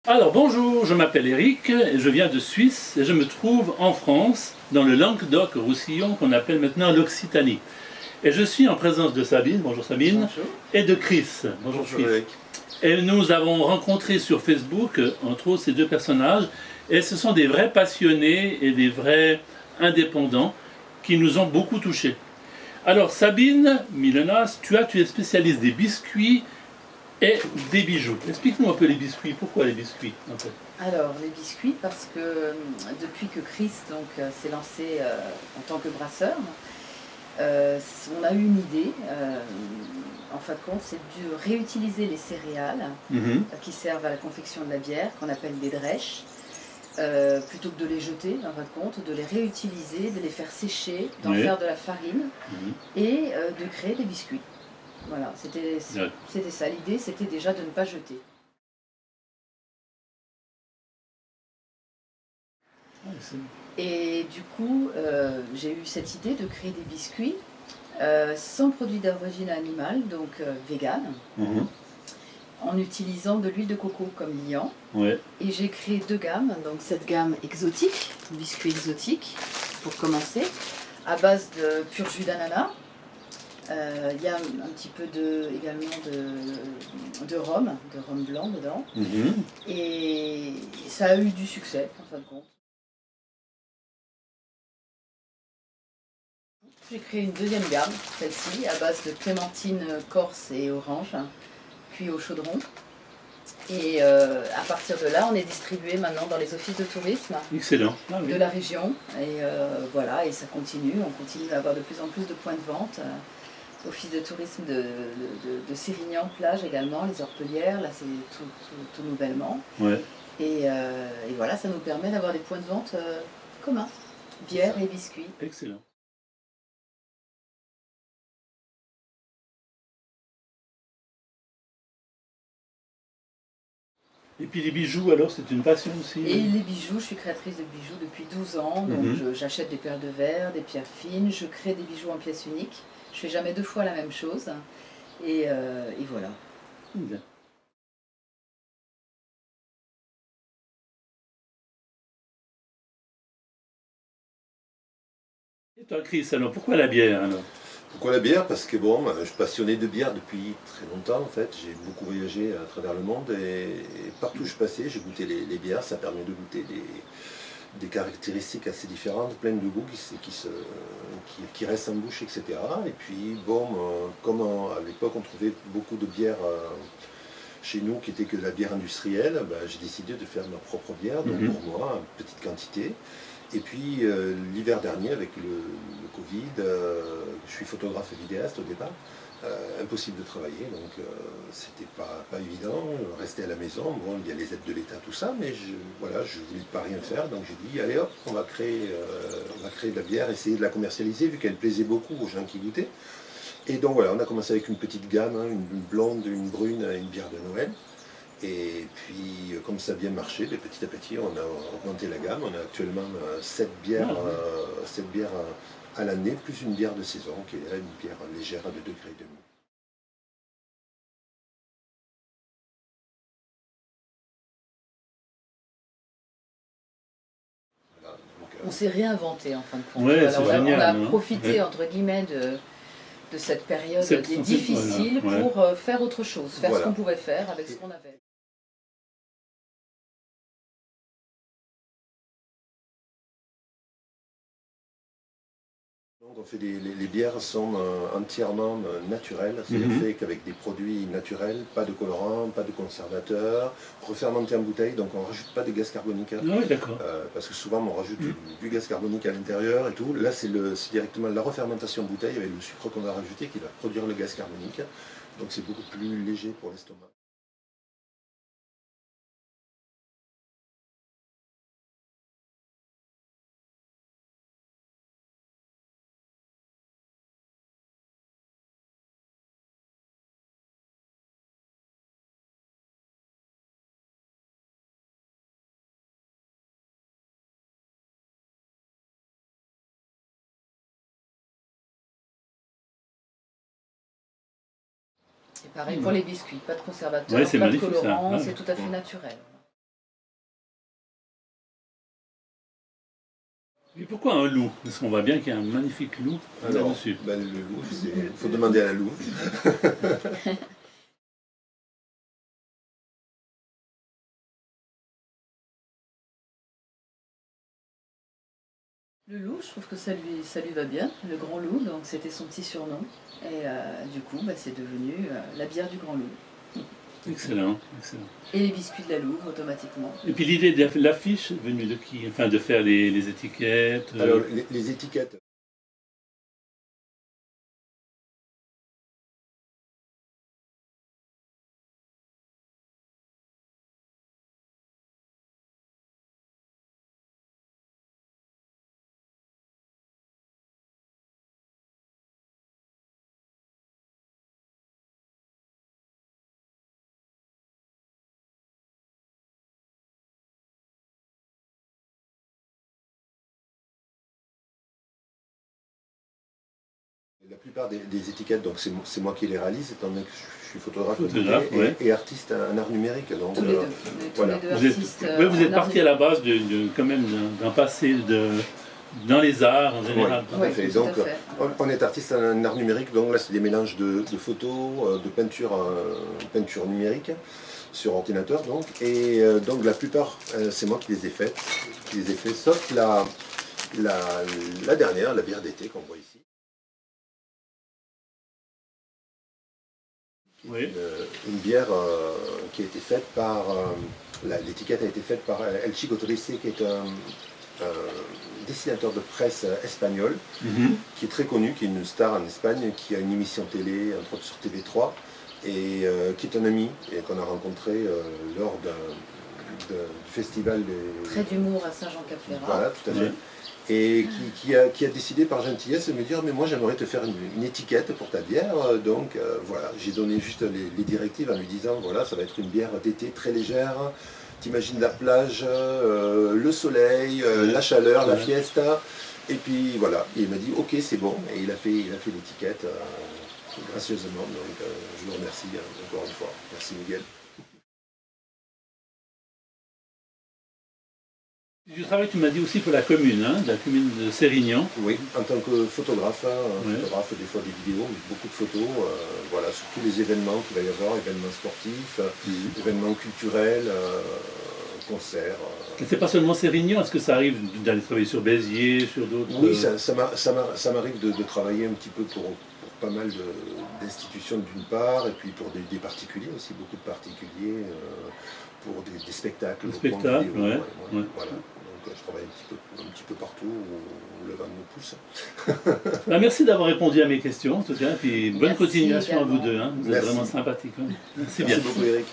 Alors bonjour, je m'appelle Eric et je viens de Suisse et je me trouve en France, dans le Languedoc-Roussillon qu'on appelle maintenant l'Occitanie. Et je suis en présence de Sabine, bonjour Sabine, Bonjour. et de Chris, bonjour Chris. Eric. Et nous avons rencontré sur Facebook, entre autres, ces deux personnages, et ce sont des vrais passionnés et des vrais indépendants qui nous ont beaucoup touchés. Alors Sabine Milenas, tu es spécialiste des biscuits et des bijoux. Explique-nous un peu les biscuits. Pourquoi les biscuits en fait? Alors, les biscuits, parce que depuis que Chris s'est lancé en tant que brasseur, on a eu une idée. En fin de compte, c'est de réutiliser les céréales qui servent à la confection de la bière, qu'on appelle des drèches, plutôt que de les jeter, en fin de compte, de les réutiliser, de les faire sécher, d'en faire de la farine et de créer des biscuits. Voilà, c'était ça. L'idée, c'était déjà de ne pas jeter. Et du coup, j'ai eu cette idée de créer des biscuits sans produits d'origine animale, donc vegan, en utilisant de l'huile de coco comme liant. Et j'ai créé deux gammes, donc cette gamme exotique, biscuits exotiques, pour commencer, à base de pur jus d'ananas. Il y a un petit peu également de rhum blanc dedans. Et ça a eu du succès, en fin de compte. J'ai créé une deuxième gamme, celle-ci, à base de clémentine corse et orange, cuit au chaudron. Et à partir de là, on est distribué maintenant dans les offices de tourisme. Excellent. De la région. Et voilà, et ça continue. On continue à avoir de plus en plus de points de vente. Office de tourisme de Sérignan, plage également, les Orpelières, là c'est tout nouvellement. Et voilà, ça nous permet d'avoir des points de vente communs, bière et biscuits. Excellent. Et puis les bijoux, alors, c'est une passion aussi? Et les bijoux, je suis créatrice de bijoux depuis 12 ans, donc j'achète des perles de verre, des pierres fines, je crée des bijoux en pièces uniques. Je fais jamais deux fois la même chose, et voilà. Bien. Et toi, Chris, alors pourquoi la bière alors? Pourquoi la bière? Parce que bon, je suis passionné de bière depuis très longtemps en fait. J'ai beaucoup voyagé à travers le monde et partout où je passais, j'ai goûté les bières. Ça permet de goûter des caractéristiques assez différentes, pleines de goûts qui restent en bouche, etc. Et puis bon, comme à l'époque on trouvait beaucoup de bières chez nous qui était que de la bière industrielle, j'ai décidé de faire ma propre bière, donc pour moi, en petite quantité. Et puis l'hiver dernier, avec le Covid, je suis photographe et vidéaste au départ, impossible de travailler, donc c'était pas évident, rester à la maison, bon, il y a les aides de l'État, tout ça, mais voilà, je voulais pas rien faire, donc j'ai dit, allez hop, on va créer de la bière, essayer de la commercialiser, vu qu'elle plaisait beaucoup aux gens qui goûtaient. Et donc voilà, on a commencé avec une petite gamme, une blonde, une brune, une bière de Noël. Et puis, comme ça a bien marché, petit à petit, on a augmenté la gamme. On a actuellement 7 bières, à l'année, plus une bière de saison, qui est une bière légère à 2,5 degrés. Voilà, On s'est réinventé en fin de compte. Ouais, c'est génial, on a profité, entre guillemets, de cette période difficile pour faire autre chose, faire ce qu'on pouvait faire avec ce qu'on avait. Donc on fait les bières sont entièrement naturelles, c'est-à-dire fait qu'avec des produits naturels, pas de colorants, pas de conservateurs, refermentés en bouteille, donc on ne rajoute pas de gaz carbonique. Oui, d'accord. Parce que souvent on rajoute du gaz carbonique à l'intérieur et tout. Là c'est directement la refermentation en bouteille avec le sucre qu'on va rajouter qui va produire le gaz carbonique. Donc c'est beaucoup plus léger pour l'estomac. Et pareil pour les biscuits, pas de conservateur, Ouais, c'est pas de magnifique, ça. colorant, Ouais. c'est tout à fait naturel. Et pourquoi un loup? Parce qu'on voit bien qu'il y a un magnifique loup là-dessus. Ben, le loup, il faut demander à la louve. Le loup, je trouve que ça lui va bien, le grand loup, donc c'était son petit surnom. Et du coup, c'est devenu la bière du grand loup. Excellent, excellent. Et les biscuits de la louve, automatiquement. Et puis l'idée de l'affiche est venue de qui? Enfin, de faire les étiquettes Alors, les étiquettes. La plupart des étiquettes, donc c'est moi qui les réalise, étant donné que je suis photographe et artiste en art numérique. Donc, tous les deux. Voilà. Tous les deux artistes. Vous êtes parti à la base quand même d'un passé dans les arts en général. Oui, tout à fait. Donc, on est artiste en art numérique, donc là c'est des mélanges de photos, de peinture numérique sur ordinateur. Donc, et donc la plupart, c'est moi qui les ai faites, sauf la dernière, la bière d'été qu'on voit ici. Oui. Une bière qui a été faite par... l'étiquette a été faite par El Chico Triste, qui est un dessinateur de presse espagnol, qui est très connu, qui est une star en Espagne, qui a une émission télé, entre autres sur TV3, et qui est un ami, et qu'on a rencontré lors du festival des... Trait d'humour à Saint-Jean-Cap-Ferrat. Voilà, tout à fait. Et qui a décidé par gentillesse de me dire mais moi j'aimerais te faire une étiquette pour ta bière, donc voilà, j'ai donné juste les directives en lui disant voilà, ça va être une bière d'été très légère, t'imagines la plage, le soleil, la chaleur, la fiesta, et puis voilà, et il m'a dit ok c'est bon, et il a fait l'étiquette gracieusement, donc je le remercie encore une fois, merci Miguel. Du travail, tu m'as dit aussi pour la commune, la commune de Sérignan. Oui, en tant que photographe, photographe des fois des vidéos, mais beaucoup de photos, voilà, sur tous les événements qu'il va y avoir, événements sportifs, événements culturels, concerts. C'est pas seulement Sérignan, est-ce que ça arrive d'aller travailler sur Béziers, sur d'autres... Oui, ça m'arrive de travailler un petit peu pour pas mal d'institutions d'une part, et puis pour des particuliers aussi, beaucoup de particuliers, pour des spectacles. Des spectacles, voilà. Donc je travaille un petit peu partout où le vent me pousse. Merci d'avoir répondu à mes questions, en tout cas, puis bonne continuation également. à vous deux, vous êtes vraiment sympathiques. Merci bien. Merci beaucoup Eric.